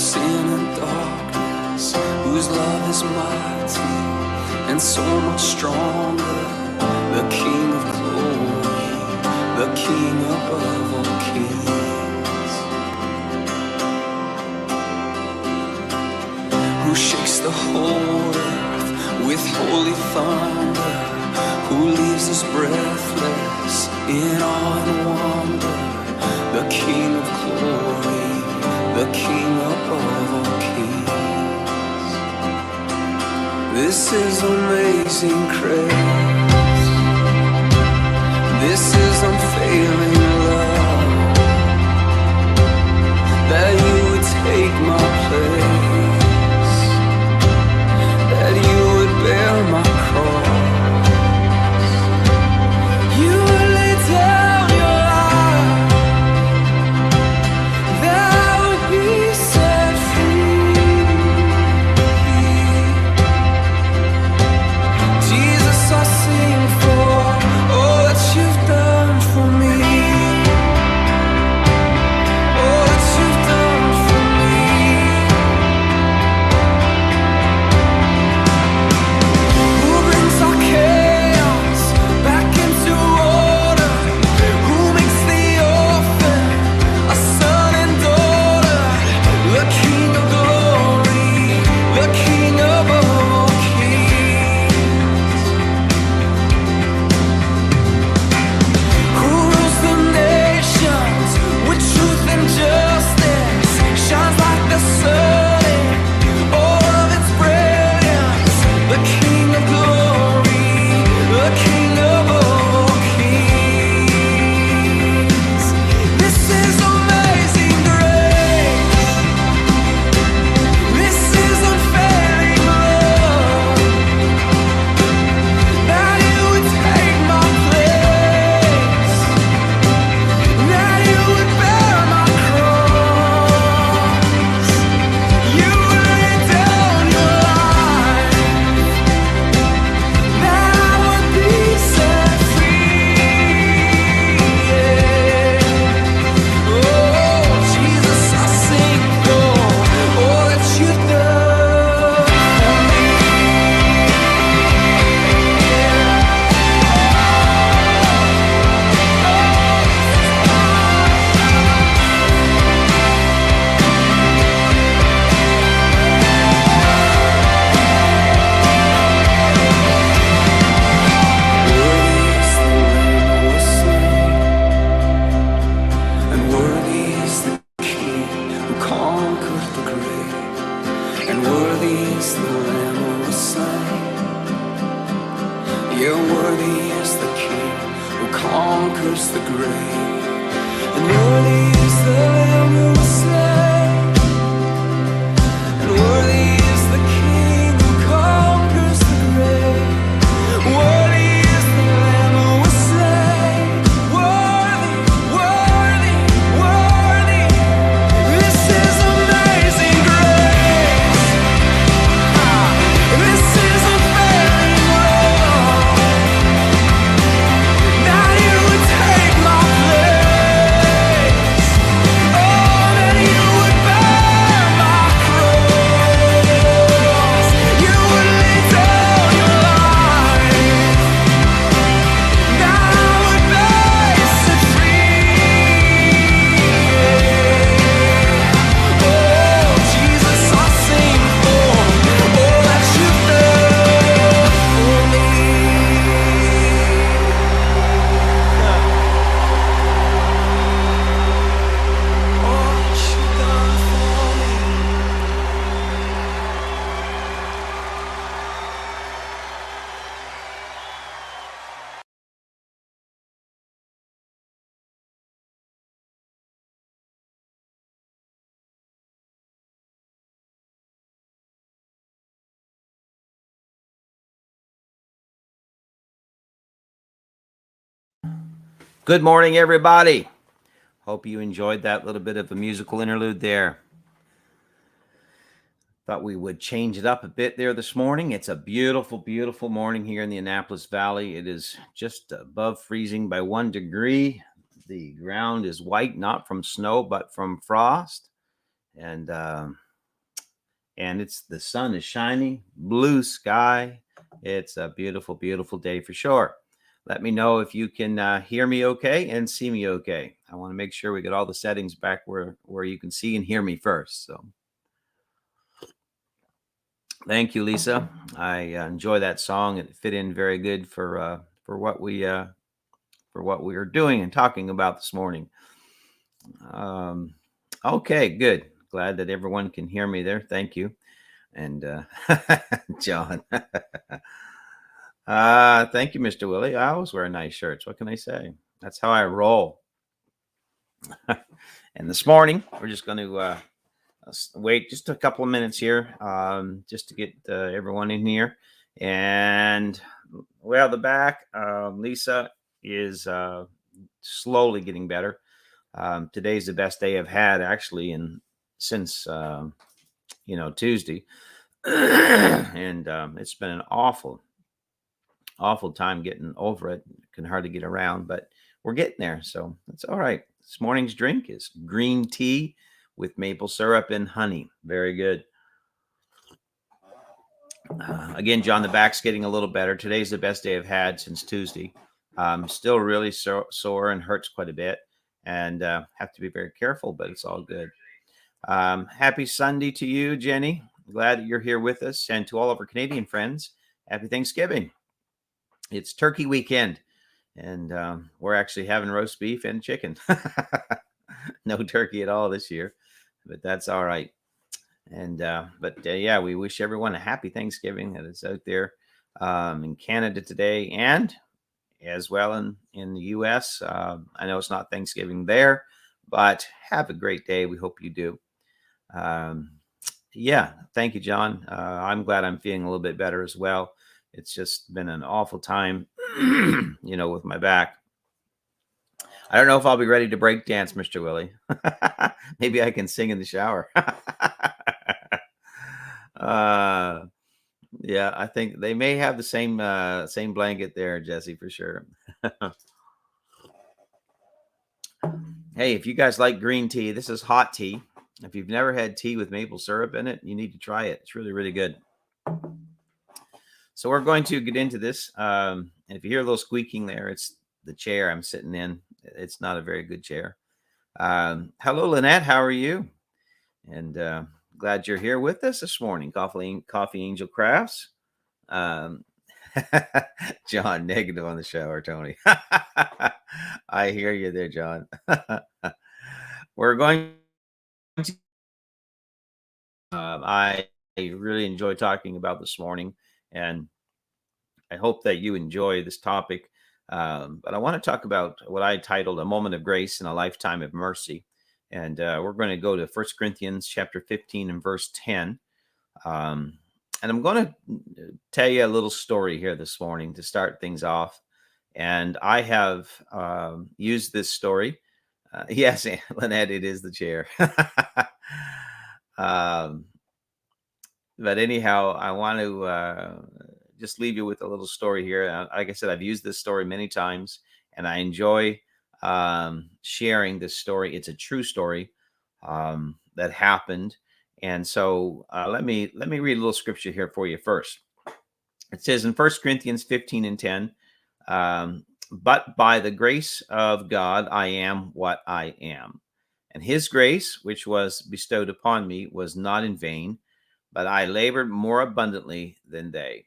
sin and darkness, whose love is mighty and so much stronger. The King of glory, the King above all kings, who shakes the whole earth with holy thunder, who leaves us breathless in awe and wonder. The King of glory, the King above all kings. This is amazing grace. This is unfailing love, that you would take my place, that you would bear my cross. You would lay down your life, that I would be set free. Jesus, I sing for all that you've done for me, all that you've done for me. Who brings our chaos back into order? Who makes the orphan a son and daughter? The King of glory, the King above all kings. Who rules the nations with truth and justice, shines like the sun in all of its brilliance. The King of glory, the King above all kings. This is amazing grace. This is unfailing love, that you would take my place, that you would bear my cross. You would lay down your life, that I would be set free. Oh, Jesus, I sing for all that you've done for me. Worthy is the Lamb who was slain, and worthy is the King who conquered the grave, and worthy is the Lamb who was slain. Yeah, worthy is the King who conquers the grave, and worthy is the Lamb who was slain, and worthy is the King who conquers the grave. Worthy is the Lamb who was slain. Worthy, worthy, worthy. This is amazing grace. This is unfailing love, that you would take my place, oh, that you would bear my cross. You would lay down your life, that I would be set free. Oh, Jesus, I sing for all that you've done for me. All that you've done for me. Good morning, everybody. Hope you enjoyed that little bit of a musical interlude there. Thought we would change it up a bit there this morning. It's a beautiful, beautiful morning here in the Annapolis Valley. It is just above freezing by 1 degree. The ground is white, not from snow, but from frost. And and the sun is shining, blue sky. It's a beautiful, beautiful day for sure. Let me know if you can hear me okay and see me okay. I want to make sure we get all the settings back where you can see and hear me first. So thank you, Lisa. I enjoy that song. It fit in very good for what we are doing and talking about this morning. Um, okay, good. Glad that everyone can hear me there. Thank you. And John, thank you, Mr. Willie. I always wear nice shirts. What can I say? That's how I roll. And this morning, we're just going to wait just a couple of minutes here, just to get everyone in here. And well, the back, Lisa is slowly getting better. Today's the best day I've had actually, since Tuesday, and it's been an awful time getting over it. Can hardly get around, but we're getting there, so it's all right. This morning's drink is green tea with maple syrup and honey. Very good. Again, John, the back's getting a little better. Today's the best day I've had since Tuesday. Still really sore and hurts quite a bit, and have to be very careful, but it's all good. Happy Sunday to you, Jenny. Glad that you're here with us, and to all of our Canadian friends, happy Thanksgiving. It's turkey weekend, and we're actually having roast beef and chicken. No turkey at all this year, but that's all right. And yeah, we wish everyone a happy Thanksgiving that is out there in Canada today, and as well in the U.S. I know it's not Thanksgiving there, but have a great day. We hope you do. Yeah, thank you, John. I'm glad I'm feeling a little bit better as well. It's just been an awful time, with my back. I don't know if I'll be ready to break dance, Mr. Willie. Maybe I can sing in the shower. Yeah, I think they may have the same blanket there, Jesse, for sure. Hey, if you guys like green tea, this is hot tea. If you've never had tea with maple syrup in it, you need to try it. It's really, really good. So we're going to get into this. And if you hear a little squeaking there, it's the chair I'm sitting in. It's not a very good chair. Hello, Lynette. How are you? And glad you're here with us this morning. Coffee Angel Crafts. John, negative on the shower, Tony. I hear you there, John. We're going to. I really enjoy talking about this morning, and I hope that you enjoy this topic. But I want to talk about what I titled "A Moment of Grace in a Lifetime of Mercy," and we're going to go to 1 Corinthians chapter 15 and verse 10. And I'm going to tell you a little story here this morning to start things off. And I have used this story. Yes, Lynette, it is the chair. But anyhow, I want to just leave you with a little story here. Like I said, I've used this story many times, and I enjoy sharing this story. It's a true story that happened. And so let me read a little scripture here for you first. It says in 1 Corinthians 15 and 10, but by the grace of God, I am what I am. And his grace, which was bestowed upon me, was not in vain, but I labored more abundantly than they.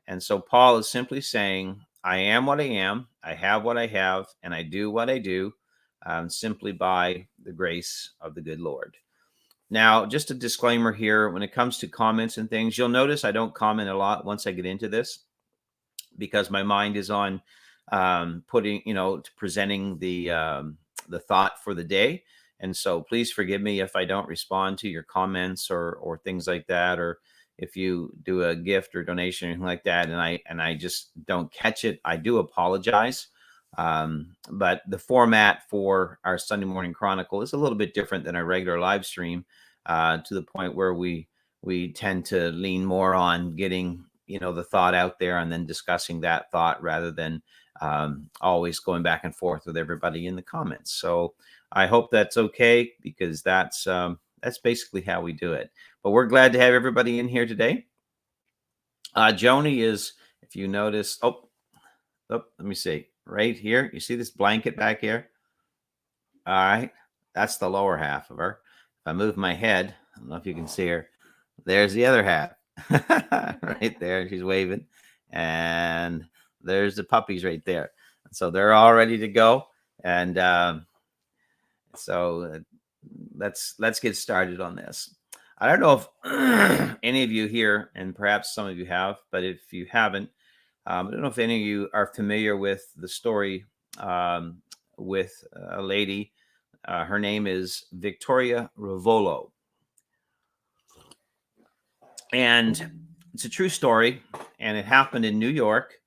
And so Paul is simply saying, I am what I am, I have what I have, and I do what I do simply by the grace of the good Lord. Now, just a disclaimer here, when it comes to comments and things, you'll notice I don't comment a lot once I get into this because my mind is on presenting the thought for the day. And so please forgive me if I don't respond to your comments or things like that, or if you do a gift or donation or anything like that, and I just don't catch it, I do apologize. But the format for our Sunday morning chronicle is a little bit different than our regular live stream, to the point where we tend to lean more on getting the thought out there and then discussing that thought rather than always going back and forth with everybody in the comments. So I hope that's okay, because that's That's basically how we do it. But we're glad to have everybody in here today. Joni is, if you notice, let me see, right here. You see this blanket back here? All right, that's the lower half of her. If I move my head, I don't know if you can see her. There's the other half, right there. She's waving, and there's the puppies right there. So they're all ready to go, and so let's get started on this. I don't know if any of you here, and perhaps some of you have, but if you haven't, I don't know if any of you are familiar with the story with a lady. Her name is Victoria Rovolo. And it's a true story, and it happened in New York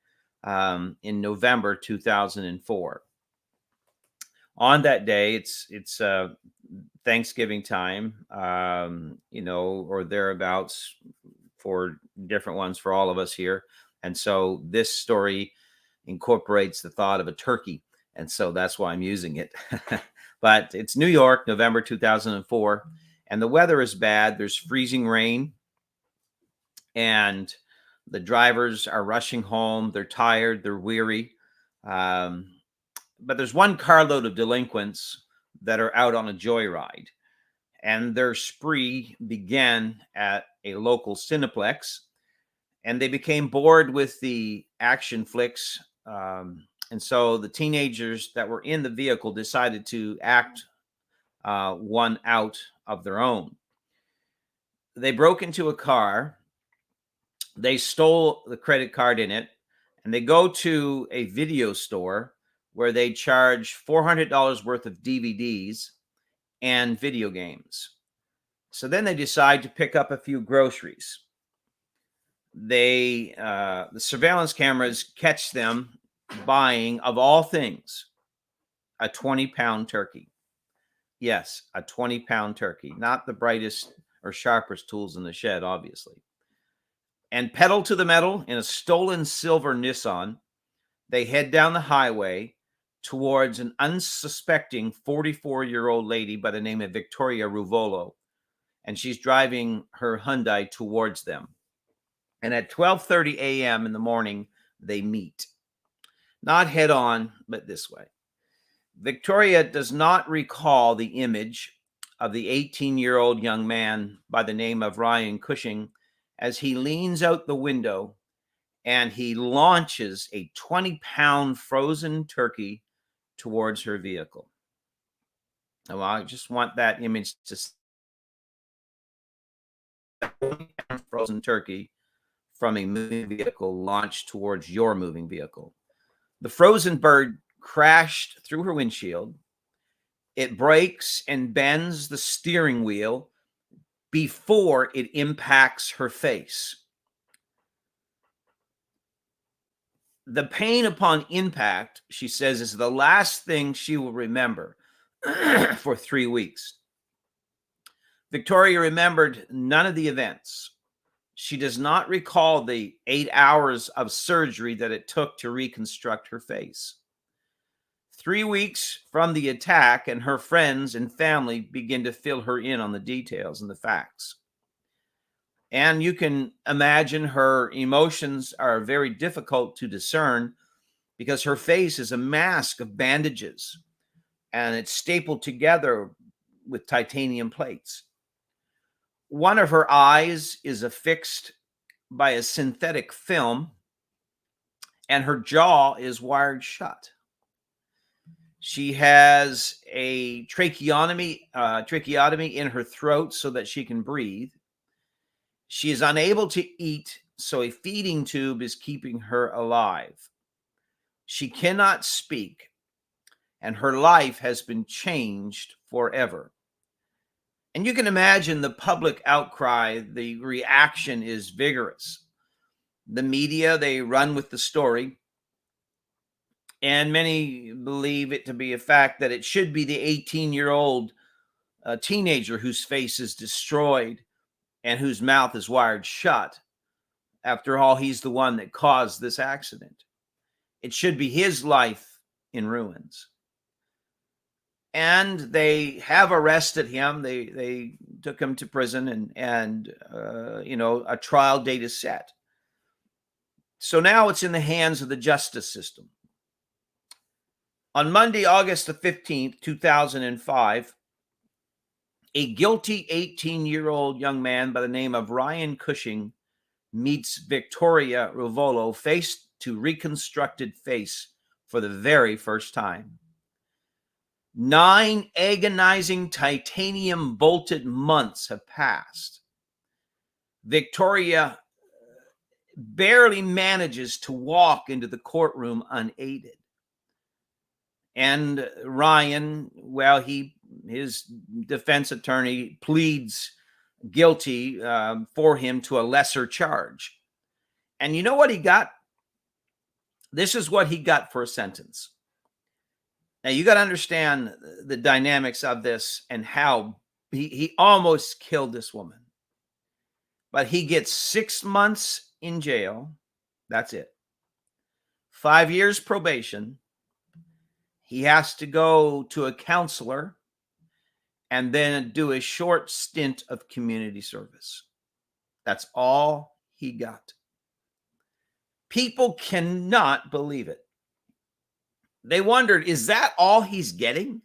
in November 2004. On that day, it's Thanksgiving time, or thereabouts for different ones for all of us here. And so this story incorporates the thought of a turkey. And so that's why I'm using it. But it's New York, November 2004, and the weather is bad. There's freezing rain, and the drivers are rushing home. They're tired. They're weary. But there's one carload of delinquents that are out on a joyride, and their spree began at a local Cineplex, and they became bored with the action flicks. And so the teenagers that were in the vehicle decided to act one out of their own. They broke into a car. They stole the credit card in it, and they go to a video store where they charge $400 worth of DVDs and video games. So then they decide to pick up a few groceries. The surveillance cameras catch them buying, of all things, a 20-pound turkey. Yes, a 20-pound turkey, not the brightest or sharpest tools in the shed, obviously. And pedal to the metal in a stolen silver Nissan, they head down the highway towards an unsuspecting 44-year-old lady by the name of Victoria Ruvolo, and she's driving her Hyundai towards them. And at 12:30 a.m. in the morning, they meet. Not head on, but this way. Victoria does not recall the image of the 18-year-old young man by the name of Ryan Cushing as he leans out the window and he launches a 20-pound frozen turkey towards her vehicle. Now, I just want that image to frozen turkey from a moving vehicle launched towards your moving vehicle. The frozen bird crashed through her windshield. It breaks and bends the steering wheel before it impacts her face. The pain upon impact, she says, is the last thing she will remember for 3 weeks. Victoria remembered none of the events. She does not recall the 8 hours of surgery that it took to reconstruct her face. 3 weeks from the attack, and her friends and family begin to fill her in on the details and the facts. And you can imagine her emotions are very difficult to discern because her face is a mask of bandages and it's stapled together with titanium plates. One of her eyes is affixed by a synthetic film, and her jaw is wired shut. She has a tracheotomy in her throat so that she can breathe. She is unable to eat, so a feeding tube is keeping her alive. She cannot speak, and her life has been changed forever. And you can imagine the public outcry. The reaction is vigorous. The media, they run with the story, and many believe it to be a fact that it should be the 18-year-old teenager whose face is destroyed and whose mouth is wired shut. After all, he's the one that caused this accident. It should be his life in ruins. And they have arrested him. They took him to prison, and a trial date is set. So now it's in the hands of the justice system. On Monday, August the 15th, 2005, a guilty 18-year-old young man by the name of Ryan Cushing meets Victoria Rovolo face to reconstructed face for the very first time. 9 agonizing titanium bolted months have passed. Victoria barely manages to walk into the courtroom unaided. And Ryan, well, his defense attorney pleads guilty for him to a lesser charge. And you know what he got? This is what he got for a sentence. Now, you got to understand the dynamics of this and how he almost killed this woman. But he gets 6 months in jail. That's it. 5 years probation. He has to go to a counselor and then do a short stint of community service. That's all he got. People cannot believe it. They wondered, is that all he's getting?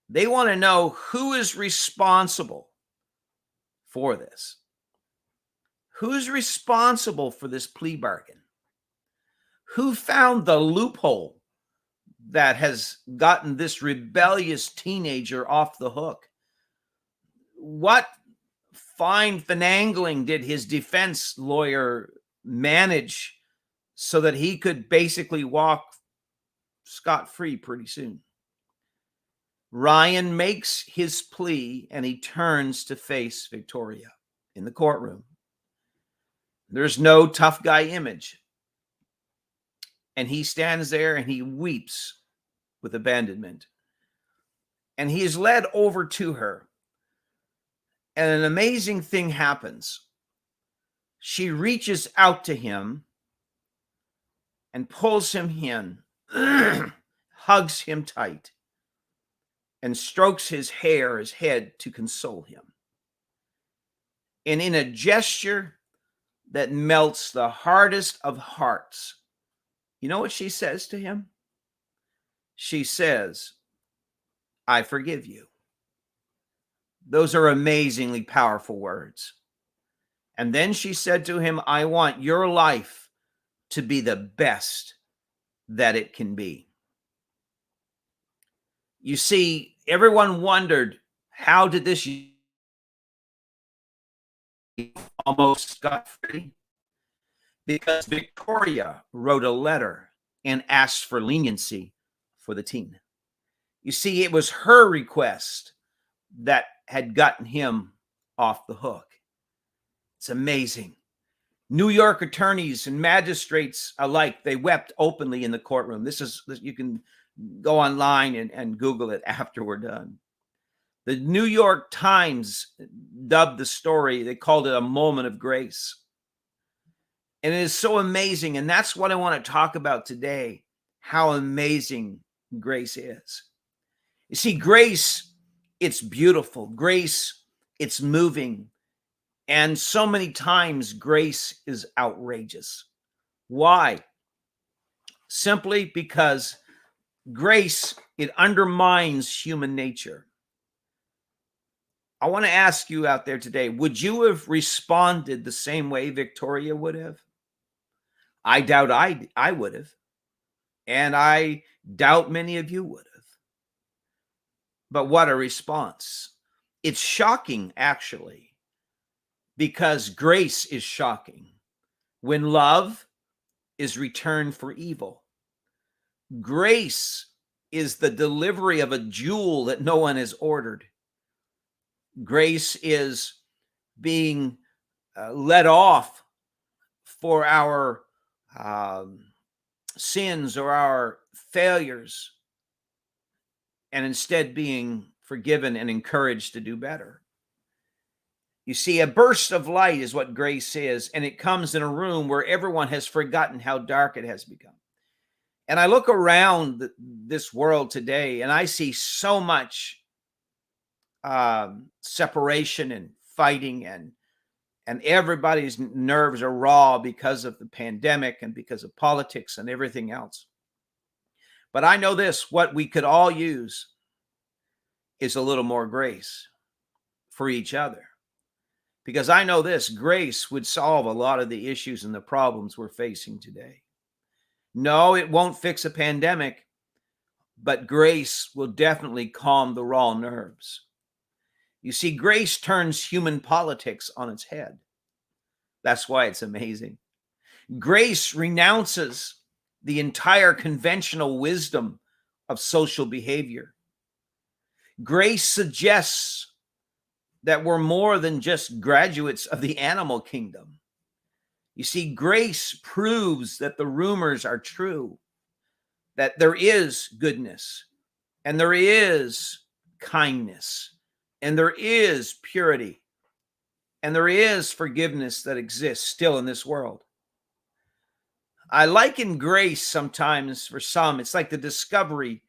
They want to know who is responsible for this. Who's responsible for this plea bargain? Who found the loophole that has gotten this rebellious teenager off the hook? What fine finagling did his defense lawyer manage so that he could basically walk scot-free pretty soon? Ryan makes his plea and he turns to face Victoria in the courtroom. There's no tough guy image. And he stands there and he weeps with abandonment. And he is led over to her. And an amazing thing happens. She reaches out to him and pulls him in, hugs him tight, and strokes his hair, his head, to console him. And in a gesture that melts the hardest of hearts, you know what she says to him? She says, "I forgive you." Those are amazingly powerful words. And then she said to him, "I want your life to be the best that it can be." You see, everyone wondered, how did this almost scot-free? Because Victoria wrote a letter and asked for leniency for the teen. You see, it was her request that had gotten him off the hook. It's amazing. New York attorneys and magistrates alike, they wept openly in the courtroom. You can go online and Google it after we're done. The New York Times dubbed the story, they called it a moment of grace. And it is so amazing. And that's what I want to talk about today, how amazing grace is. You see, grace, it's beautiful. Grace, it's moving. And so many times grace is outrageous. Why? Simply because grace, it undermines human nature. I want to ask you out there today, would you have responded the same way Victoria would have? I doubt I would have. And I doubt many of you would have. But what a response. It's shocking, actually, because grace is shocking. When love is returned for evil. Grace is the delivery of a jewel that no one has ordered. Grace is being let off for our sins or our failures, and instead being forgiven and encouraged to do better. You see, a burst of light is what grace is, and it comes in a room where everyone has forgotten how dark it has become. And I look around this world today, and I see so much separation and fighting, and everybody's nerves are raw because of the pandemic and because of politics and everything else. But I know this, what we could all use is a little more grace for each other. Because I know this, grace would solve a lot of the issues and the problems we're facing today. No, it won't fix a pandemic, but grace will definitely calm the raw nerves. You see, grace turns human politics on its head. That's why it's amazing. Grace renounces the entire conventional wisdom of social behavior. Grace suggests that we're more than just graduates of the animal kingdom. You see, grace proves that the rumors are true, that there is goodness, and there is kindness, and there is purity, and there is forgiveness that exists still in this world. I liken grace sometimes for some. It's like the discovery.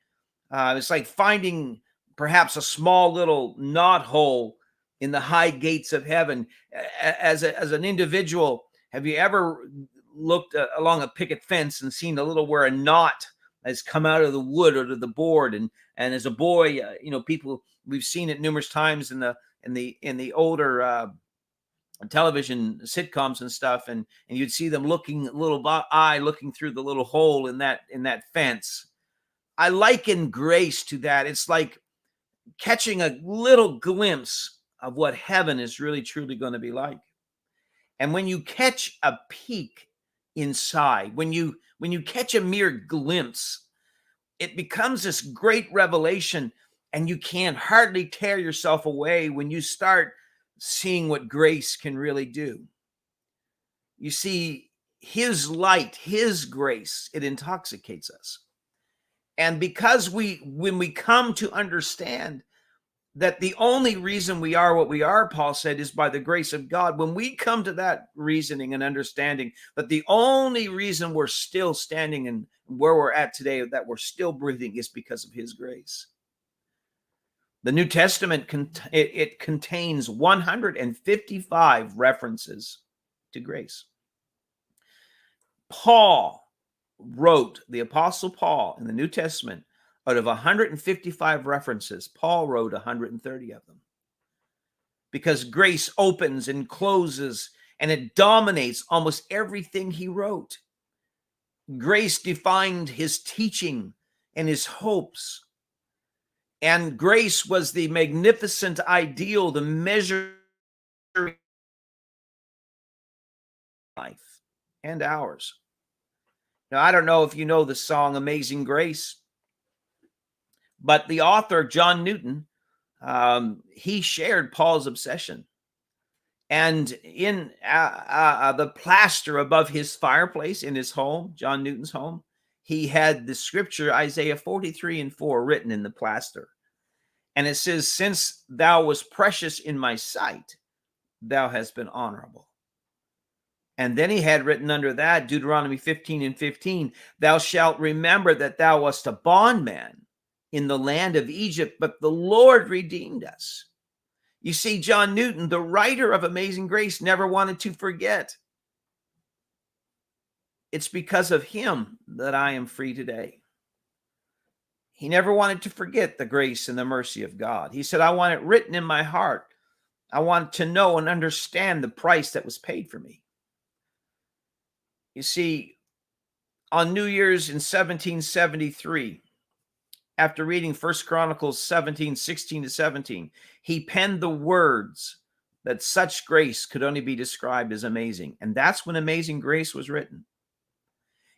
It's like finding perhaps a small little knothole in the high gates of heaven. As an individual, have you ever looked along a picket fence and seen a little where a knot has come out of the wood or to the board? And as a boy, people, we've seen it numerous times in the older television sitcoms and stuff, and you'd see them looking looking through the little hole in that fence. I liken grace to that. It's like catching a little glimpse of what heaven is really truly going to be like. And when you catch a peek inside, when you catch a mere glimpse, it becomes this great revelation, and you can hardly tear yourself away when you start seeing what grace can really do. You see, his light, his grace, it intoxicates us. And because when we come to understand that the only reason we are what we are, Paul said, is by the grace of God. When we come to that reasoning and understanding that the only reason we're still standing and where we're at today, that we're still breathing, is because of his grace. The New Testament, it contains 155 references to grace. The Apostle Paul in the New Testament, out of 155 references, Paul wrote 130 of them. Because grace opens and closes, and it dominates almost everything he wrote. Grace defined his teaching and his hopes. And grace was the magnificent ideal, the measure life and ours. Now, I don't know if you know the song Amazing Grace, but the author, John Newton, he shared Paul's obsession. And in the plaster above his fireplace in his home, John Newton's home, he had the scripture Isaiah 43:4 written in the plaster. And it says, "Since thou wast precious in my sight, thou hast been honorable." And then he had written under that Deuteronomy 15:15, "Thou shalt remember that thou wast a bondman in the land of Egypt, but the Lord redeemed us." You see, John Newton, the writer of Amazing Grace, never wanted to forget. It's because of him that I am free today. He never wanted to forget the grace and the mercy of God. He said, I want it written in my heart. I want to know and understand the price that was paid for me. You see, on New Year's in 1773, after reading 1 Chronicles 17:16-17, he penned the words that such grace could only be described as amazing. And that's when Amazing Grace was written.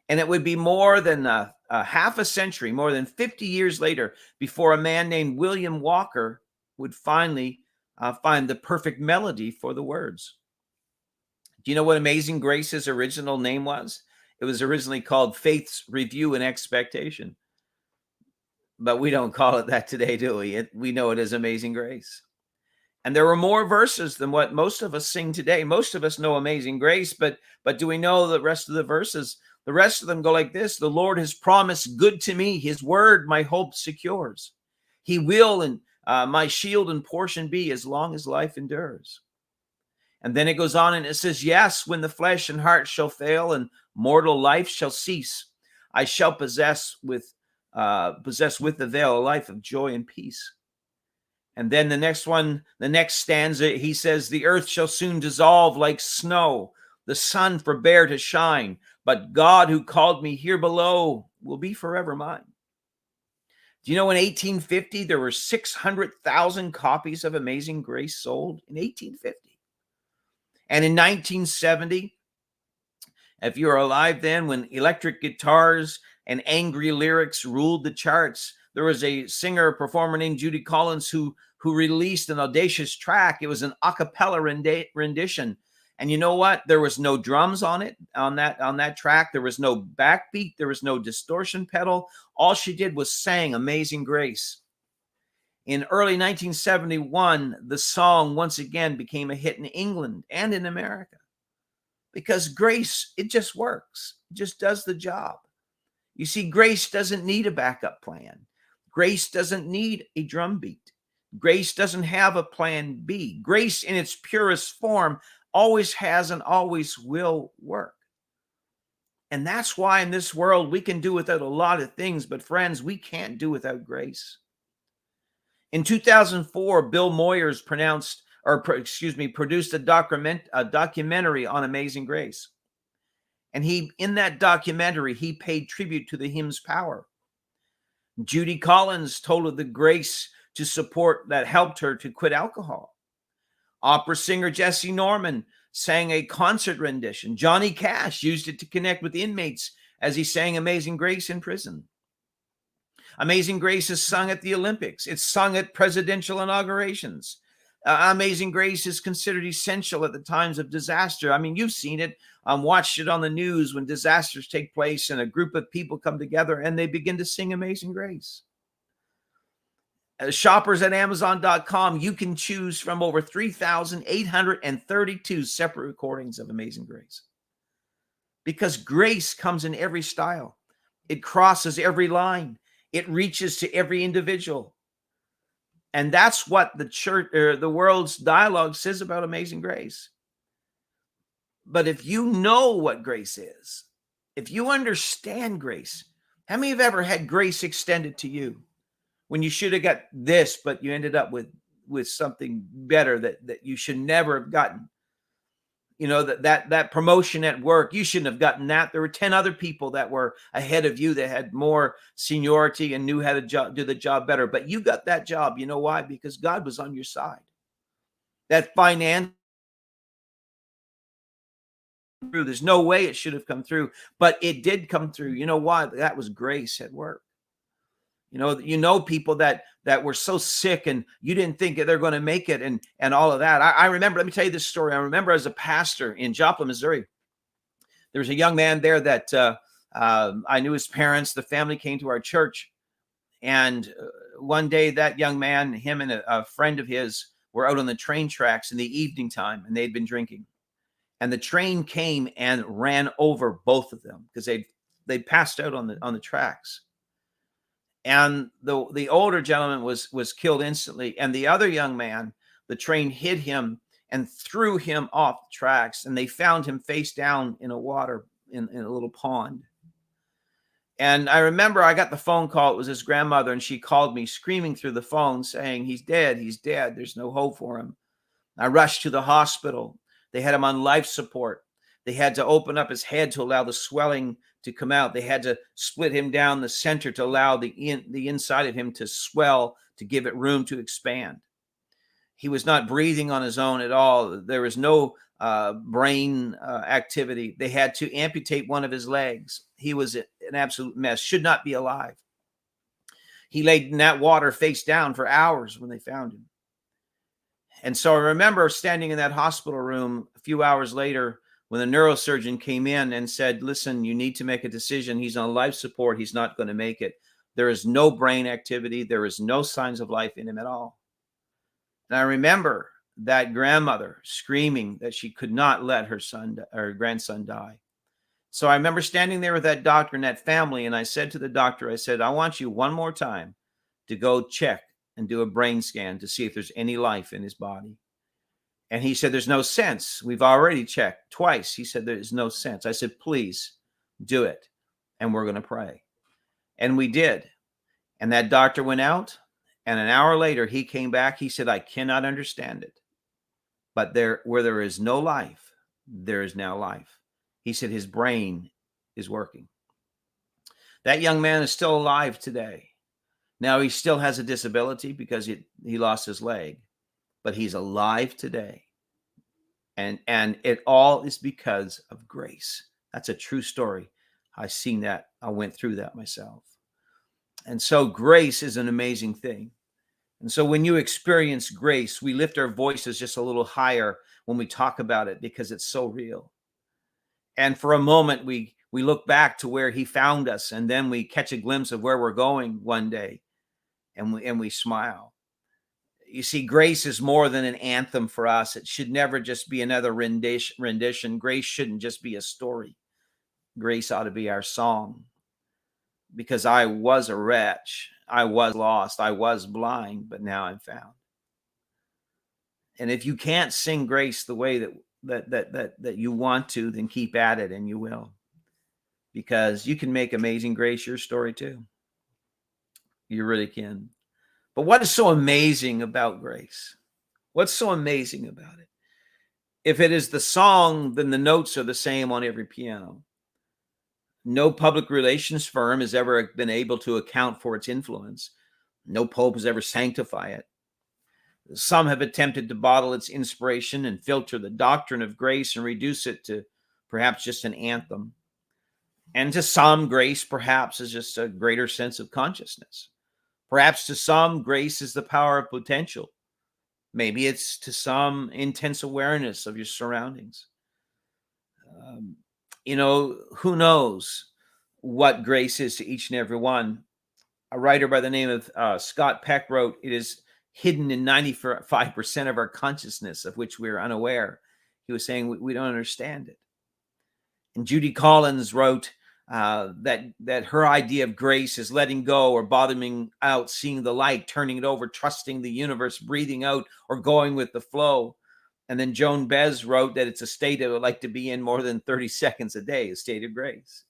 And it would be more than a half a century, more than 50 years later, before a man named William Walker would finally find the perfect melody for the words. Do you know what Amazing Grace's original name was? It was originally called Faith's Review and Expectation. But we don't call it that today, do we? We know it as Amazing Grace. And there were more verses than what most of us sing today. Most of us know Amazing Grace, but do we know the rest of the verses? The rest of them go like this: the Lord has promised good to me. His word my hope secures. He will my shield and portion be as long as life endures. And then it goes on and it says, yes, when the flesh and heart shall fail and mortal life shall cease, I shall possess with the veil a life of joy and peace. And then the next stanza, he says, the earth shall soon dissolve like snow, the sun forbear to shine, but God who called me here below will be forever mine. Do you know in 1850, there were 600,000 copies of Amazing Grace sold in 1850? And in 1970, if you were alive then, when electric guitars and angry lyrics ruled the charts, there was a singer performer named Judy Collins who released an audacious track. It was an a cappella rendition. And you know what? There was no drums on it, on that track. There was no backbeat. There was no distortion pedal. All she did was sang Amazing Grace. In early 1971, the song once again became a hit in England and in America. Because grace, it just works. It just does the job. You see, grace doesn't need a backup plan. Grace doesn't need a drum beat. Grace doesn't have a plan B. Grace in its purest form always has and always will work. And that's why in this world we can do without a lot of things, but friends, we can't do without grace. In 2004, Bill Moyers produced a documentary on Amazing Grace. And in that documentary, he paid tribute to the hymn's power. Judy Collins told of the grace to support that helped her to quit alcohol. Opera singer Jesse Norman sang a concert rendition. Johnny Cash used it to connect with inmates as he sang Amazing Grace in prison. Amazing Grace is sung at the Olympics. It's sung at presidential inaugurations. Amazing Grace is considered essential at the times of disaster. I mean, you've seen it, watched it on the news when disasters take place and a group of people come together and they begin to sing Amazing Grace. Shoppers at Amazon.com, you can choose from over 3,832 separate recordings of Amazing Grace. Because grace comes in every style. It crosses every line. It reaches to every individual. And that's what the church or the world's dialogue says about Amazing Grace. But if you know what grace is, if you understand grace, how many have ever had grace extended to you when you should have got this, but you ended up with something better that you should never have gotten? You know, that promotion at work, you shouldn't have gotten that. There were 10 other people that were ahead of you that had more seniority and knew how to do the job better. But you got that job. You know why? Because God was on your side. That finance, there's no way it should have come through, but it did come through. You know why? That was grace at work. You know people that were so sick and you didn't think they're going to make it and all of that. I remember, let me tell you this story. I remember as a pastor in Joplin, Missouri, there was a young man there that I knew his parents. The family came to our church. And one day that young man, him and a friend of his were out on the train tracks in the evening time and they'd been drinking. And the train came and ran over both of them because they passed out on the tracks. And the older gentleman was killed instantly. And the other young man, the train hit him and threw him off the tracks. And they found him face down in a water, in a little pond. And I remember I got the phone call. It was his grandmother. And she called me screaming through the phone saying, he's dead. He's dead. There's no hope for him. I rushed to the hospital. They had him on life support. They had to open up his head to allow the swelling to come out. They had to split him down the center to allow the inside of him to swell, to give it room to expand. He was not breathing on his own at all. There was no brain activity. They had to amputate one of his legs. He was an absolute mess, should not be alive. He laid in that water face down for hours when they found him. And so I remember standing in that hospital room a few hours later when the neurosurgeon came in and said, listen, you need to make a decision. He's on life support. He's not going to make it. There is no brain activity. There is no signs of life in him at all. And I remember that grandmother screaming that she could not let her grandson die. So I remember standing there with that doctor and that family. And I said to the doctor, I said, I want you one more time to go check and do a brain scan to see if there's any life in his body. And he said, there's no sense. We've already checked twice. He said, there's no sense. I said, please do it. And we're going to pray. And we did. And that doctor went out. And an hour later, he came back. He said, I cannot understand it. But where there is no life, there is now life. He said his brain is working. That young man is still alive today. Now, he still has a disability because he lost his leg, but he's alive today. And it all is because of grace. That's a true story. I seen that. I went through that myself. And so grace is an amazing thing. And so when you experience grace, we lift our voices just a little higher when we talk about it because it's so real. And for a moment, we look back to where he found us, and then we catch a glimpse of where we're going one day, and we smile. You see, grace is more than an anthem for us. It should never just be another rendition. Grace shouldn't just be a story. Grace ought to be our song. Because I was a wretch. I was lost. I was blind, but now I'm found. And if you can't sing grace the way that you want to, then keep at it, and you will. Because you can make Amazing Grace your story too. You really can. But what is so amazing about grace? What's so amazing about it? If it is the song, then the notes are the same on every piano. No public relations firm has ever been able to account for its influence. No pope has ever sanctified it. Some have attempted to bottle its inspiration and filter the doctrine of grace and reduce it to perhaps just an anthem. And to some, grace perhaps is just a greater sense of consciousness. Perhaps to some, grace is the power of potential. Maybe it's to some intense awareness of your surroundings. Who knows what grace is to each and every one. A writer by the name of Scott Peck wrote, it is hidden in 95% of our consciousness, of which we are unaware. He was saying we don't understand it. And Judy Collins wrote that her idea of grace is letting go or bottoming out, seeing the light, turning it over, trusting the universe, breathing out, or going with the flow. And then Joan Bez wrote that it's a state I would like to be in more than 30 seconds a day, a state of grace.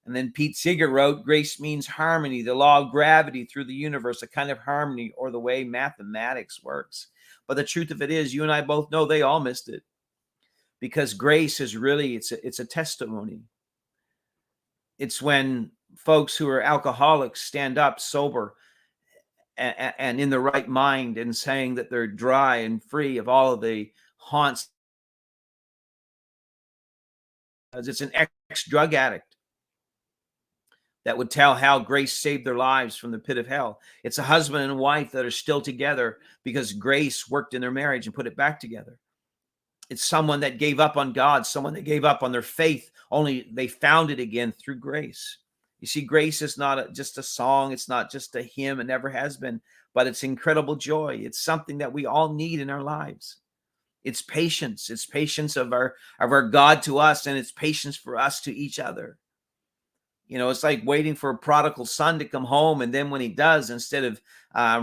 And then Pete Seeger wrote, grace means harmony, the law of gravity through the universe, a kind of harmony, or the way mathematics works. But the truth of it is, you and I both know they all missed it. Because grace is really, it's a testimony. It's when folks who are alcoholics stand up sober and in the right mind and saying that they're dry and free of all of the haunts. It's an ex-drug addict that would tell how grace saved their lives from the pit of hell. It's a husband and wife that are still together because grace worked in their marriage and put it back together. It's someone that gave up on God, someone that gave up on their faith, only they found it again through grace. You see, grace is not just a song. It's not just a hymn. It never has been, but it's incredible joy. It's something that we all need in our lives. It's patience. It's patience of our God to us, and it's patience for us to each other. It's like waiting for a prodigal son to come home, and then when he does, instead of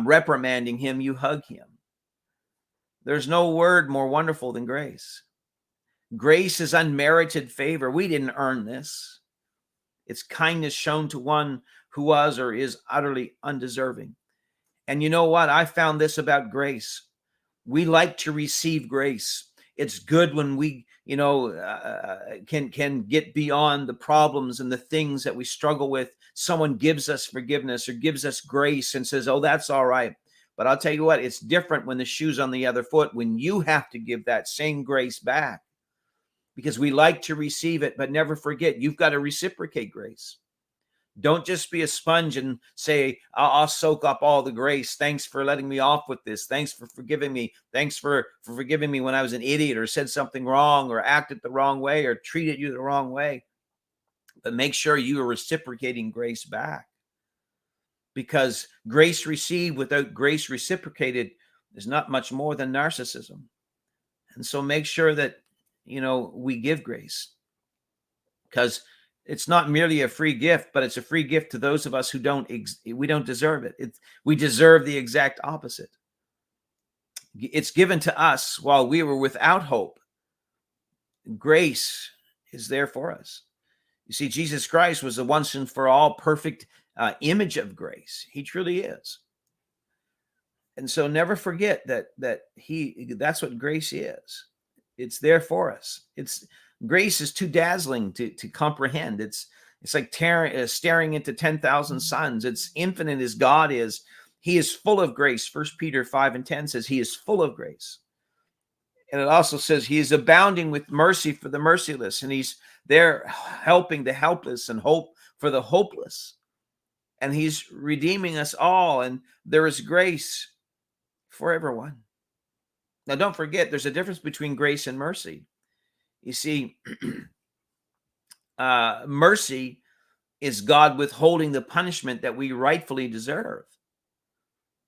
reprimanding him, you hug him. There's no word more wonderful than grace. Grace is unmerited favor. We didn't earn this. It's kindness shown to one who was or is utterly undeserving. And you know what? I found this about grace. We like to receive grace. It's good when we, can get beyond the problems and the things that we struggle with. Someone gives us forgiveness or gives us grace and says, oh, that's all right. But I'll tell you what, it's different when the shoe's on the other foot, when you have to give that same grace back. Because we like to receive it, but never forget, you've got to reciprocate grace. Don't just be a sponge and say, I'll soak up all the grace. Thanks for letting me off with this. Thanks for forgiving me. Thanks for forgiving me when I was an idiot or said something wrong or acted the wrong way or treated you the wrong way. But make sure you are reciprocating grace back. Because grace received without grace reciprocated is not much more than narcissism. And so make sure that, we give grace. Because It's not merely a free gift, but it's a free gift to those of us who we don't deserve it. We deserve the exact opposite. It's given to us while we were without hope. Grace is there for us. You see, Jesus Christ was the once and for all perfect image of grace. He truly is. And so never forget that's what grace is. It's there for us. Grace is too dazzling to comprehend. It's like staring into 10,000 suns. It's infinite as God is. He is full of grace. 1 Peter 5:10 says he is full of grace. And it also says he is abounding with mercy for the merciless. And he's there helping the helpless and hope for the hopeless. And he's redeeming us all. And there is grace for everyone. Now, don't forget, there's a difference between grace and mercy. You see, mercy is God withholding the punishment that we rightfully deserve.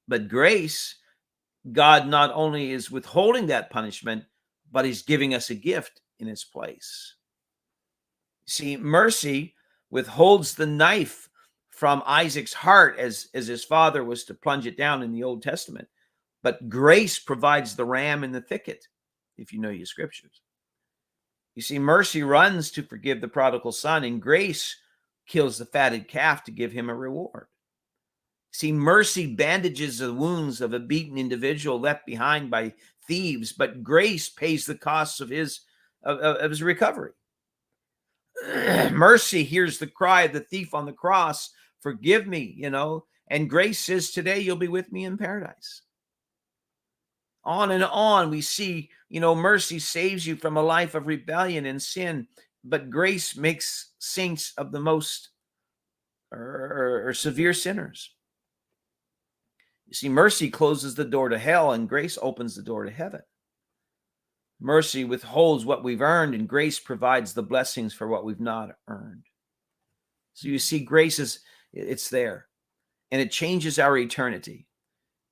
But grace, God not only is withholding that punishment, but he's giving us a gift in its place. See, mercy withholds the knife from Isaac's heart as his father was to plunge it down in the Old Testament. But grace provides the ram in the thicket, if you know your scriptures. You see, mercy runs to forgive the prodigal son, and grace kills the fatted calf to give him a reward. See, mercy bandages the wounds of a beaten individual left behind by thieves, but grace pays the costs of his recovery. Mercy hears the cry of the thief on the cross, forgive me, and grace says, today you'll be with me in paradise. On and on, we see, mercy saves you from a life of rebellion and sin, but grace makes saints of the most or severe sinners. You see, mercy closes the door to hell and grace opens the door to heaven. Mercy withholds what we've earned and grace provides the blessings for what we've not earned. So you see, grace it's there and it changes our eternity.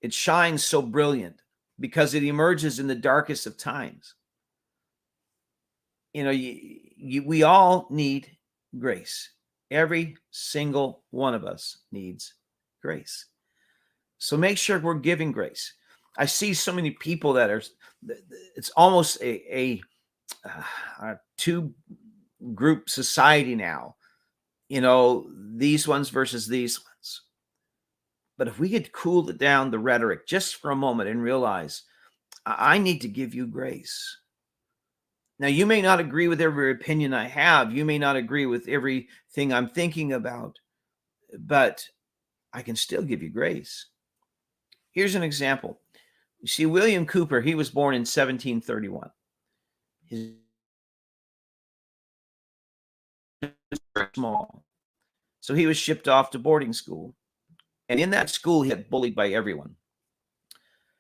It shines so brilliant because it emerges in the darkest of times. We all need grace. Every single one of us needs grace. So make sure we're giving grace. I see so many people that it's almost a two-group society now. These ones versus these ones. But if we could cool down the rhetoric just for a moment and realize, I need to give you grace. Now, you may not agree with every opinion I have. You may not agree with everything I'm thinking about, but I can still give you grace. Here's an example. You see, William Cooper, he was born in 1731. His was small. So he was shipped off to boarding school. And in that school, he got bullied by everyone.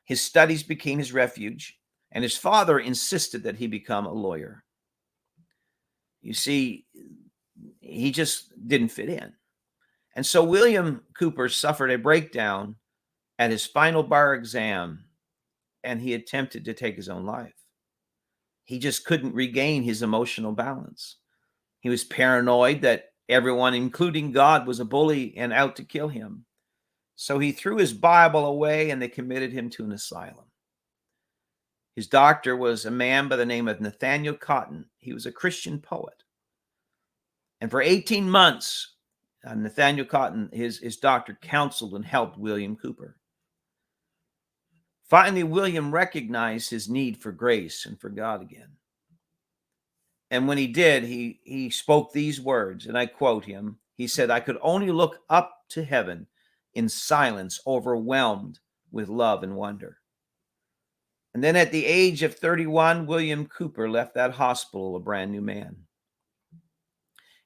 His studies became his refuge, and his father insisted that he become a lawyer. You see, he just didn't fit in. And so William Cooper suffered a breakdown at his final bar exam, and he attempted to take his own life. He just couldn't regain his emotional balance. He was paranoid that everyone, including God, was a bully and out to kill him. So he threw his Bible away and they committed him to an asylum. His doctor was a man by the name of Nathaniel Cotton. He was a Christian poet. And for 18 months, Nathaniel Cotton, his doctor, counseled and helped William Cooper. Finally, William recognized his need for grace and for God again. And when he did, he spoke these words, and I quote him. He said, "I could only look up to heaven in silence, overwhelmed with love and wonder." And then at the age of 31, William Cooper left that hospital a brand new man.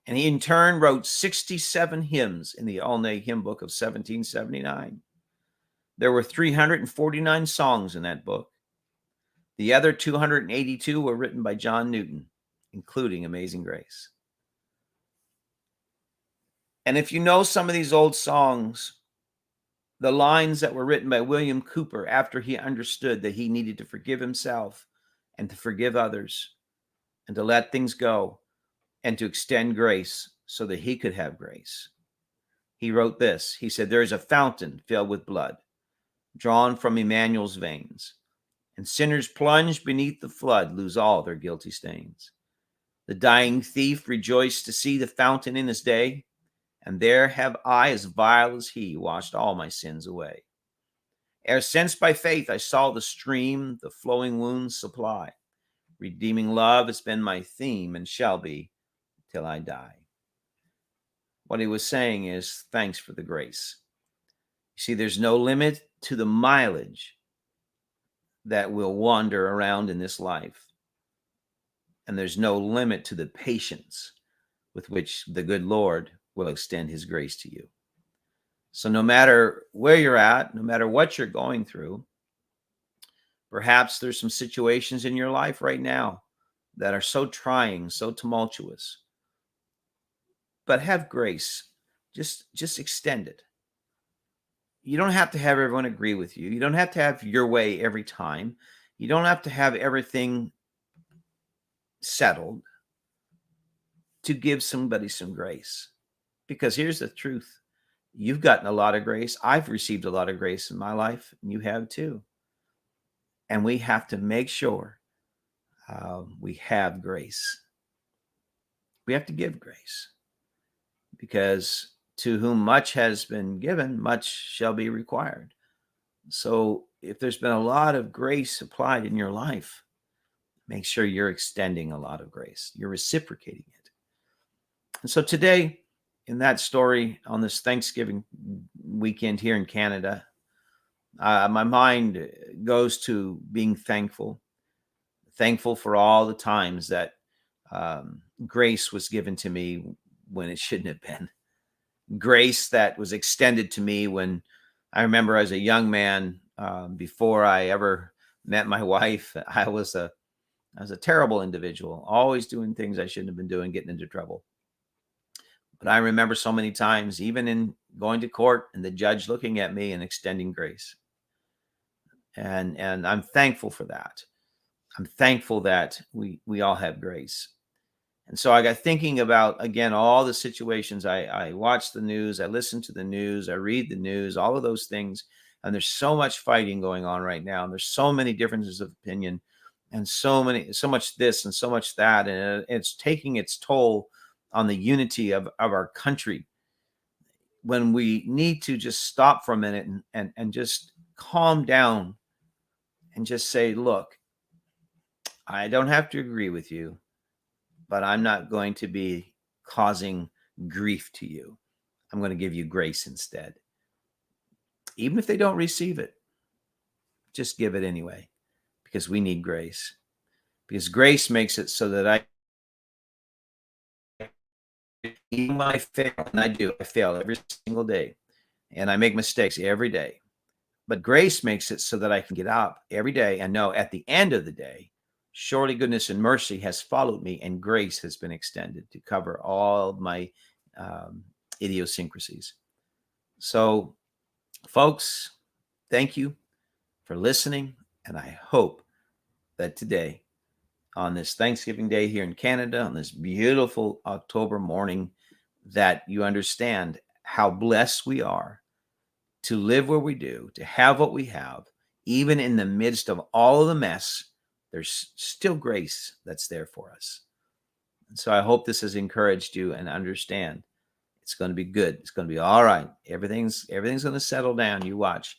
And he in turn wrote 67 hymns in the Olney Hymn Book of 1779. There were 349 songs in that book. The other 282 were written by John Newton, including Amazing Grace. And if you know some of these old songs, the lines that were written by William Cooper after he understood that he needed to forgive himself and to forgive others and to let things go and to extend grace so that he could have grace. He wrote this. He said, "There is a fountain filled with blood, drawn from Emmanuel's veins, and sinners plunged beneath the flood lose all their guilty stains. The dying thief rejoiced to see the fountain in his day, and there have I, as vile as he, washed all my sins away. Ere since by faith I saw the stream the flowing wounds supply, redeeming love has been my theme and shall be till I die." What he was saying is, thanks for the grace. You see, there's no limit to the mileage that will wander around in this life. And there's no limit to the patience with which the good Lord will extend his grace to you. So no matter where you're at, no matter what you're going through, perhaps there's some situations in your life right now that are so trying, so tumultuous. But have grace. Just extend it. You don't have to have everyone agree with you. You don't have to have your way every time. You don't have to have everything settled to give somebody some grace. Because here's the truth. You've gotten a lot of grace. I've received a lot of grace in my life, and you have too. And we have to make sure we have grace. We have to give grace. Because to whom much has been given, much shall be required. So if there's been a lot of grace applied in your life, make sure you're extending a lot of grace. You're reciprocating it. And so today, in that story on this Thanksgiving weekend here in Canada, my mind goes to being thankful for all the times that grace was given to me when it shouldn't have been. Grace that was extended to me when I remember as a young man, before I ever met my wife, I was a terrible individual, always doing things I shouldn't have been doing, getting into trouble. But I remember so many times, even in going to court and the judge looking at me and extending grace. And I'm thankful for that. I'm thankful that we all have grace. And so I got thinking about, again, all the situations. I watch the news, I listen to the news, I read the news, all of those things. And there's so much fighting going on right now. And there's so many differences of opinion and so much this and so much that. And it's taking its toll on the unity of our country, when we need to just stop for a minute and just calm down and just say, look, I don't have to agree with you, but I'm not going to be causing grief to you. I'm going to give you grace instead. Even if they don't receive it, just give it anyway, because we need grace. Because grace makes it so that even when I fail, and I fail every single day, and I make mistakes every day. But grace makes it so that I can get up every day and know at the end of the day, surely goodness and mercy has followed me, and grace has been extended to cover all of my idiosyncrasies. So, folks, thank you for listening, and I hope that today, on this Thanksgiving Day here in Canada, on this beautiful October morning, that you understand how blessed we are to live where we do, to have what we have. Even in the midst of all of the mess, there's still grace that's there for us. And so I hope this has encouraged you, and understand it's going to be good. It's going to be all right. Everything's going to settle down. You watch.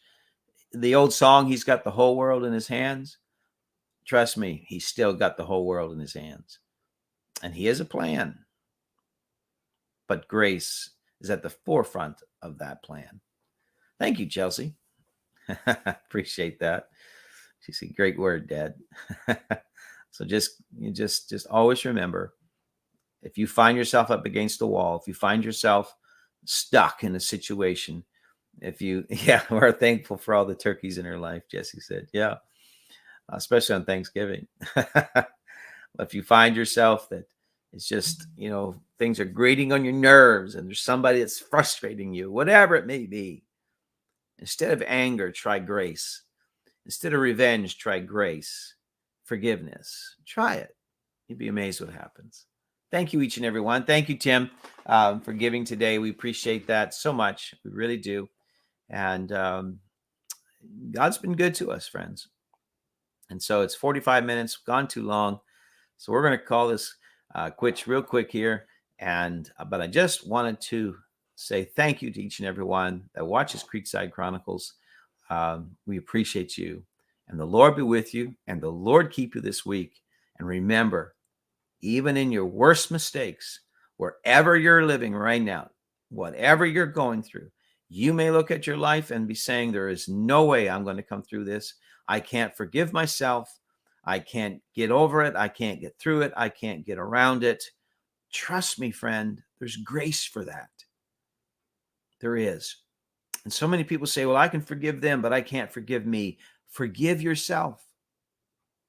The old song, he's got the whole world in his hands. Trust me, he's still got the whole world in his hands. And he has a plan. But grace is at the forefront of that plan. Thank you, Chelsea. Appreciate that. She's a great word, Dad. So just always remember, if you find yourself up against the wall, if you find yourself stuck in a situation, we're thankful for all the turkeys in her life, Jesse said. Yeah, especially on Thanksgiving. If you find yourself that it's just, things are grating on your nerves and there's somebody that's frustrating you, whatever it may be, instead of anger, try grace. Instead of revenge, try grace. Forgiveness. Try it. You'd be amazed what happens. Thank you, each and every one. Thank you, Tim, for giving today. We appreciate that so much. We really do. And God's been good to us, friends. And so it's 45 minutes, gone too long. So we're going to call this quits real quick here. But I just wanted to say thank you to each and every one that watches Creekside Chronicles. We appreciate you. And the Lord be with you, and the Lord keep you this week. And remember, even in your worst mistakes, wherever you're living right now, whatever you're going through, you may look at your life and be saying, there is no way I'm going to come through this. I can't forgive myself. I can't get over it. I can't get through it. I can't get around it. Trust me, friend, there's grace for that. There is. And so many people say, well, I can forgive them, but I can't forgive me. Forgive yourself,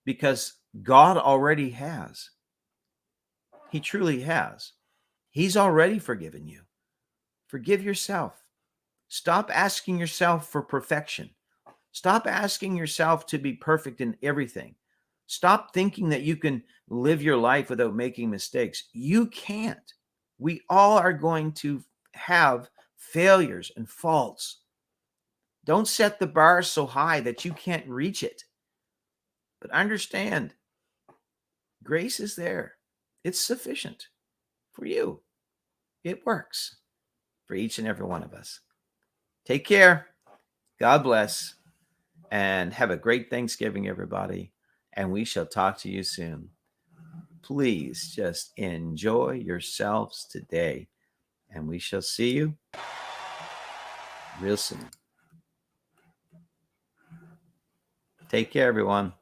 because God already has. He truly has. He's already forgiven you. Forgive yourself. Stop asking yourself for perfection. Stop asking yourself to be perfect in everything. Stop thinking that you can live your life without making mistakes. You can't. We all are going to have failures and faults. Don't set the bar so high that you can't reach it. But understand, grace is there. It's sufficient for you. It works for each and every one of us. Take care. God bless. And have a great Thanksgiving, everybody. And we shall talk to you soon. Please just enjoy yourselves today. And we shall see you real soon. Take care, everyone.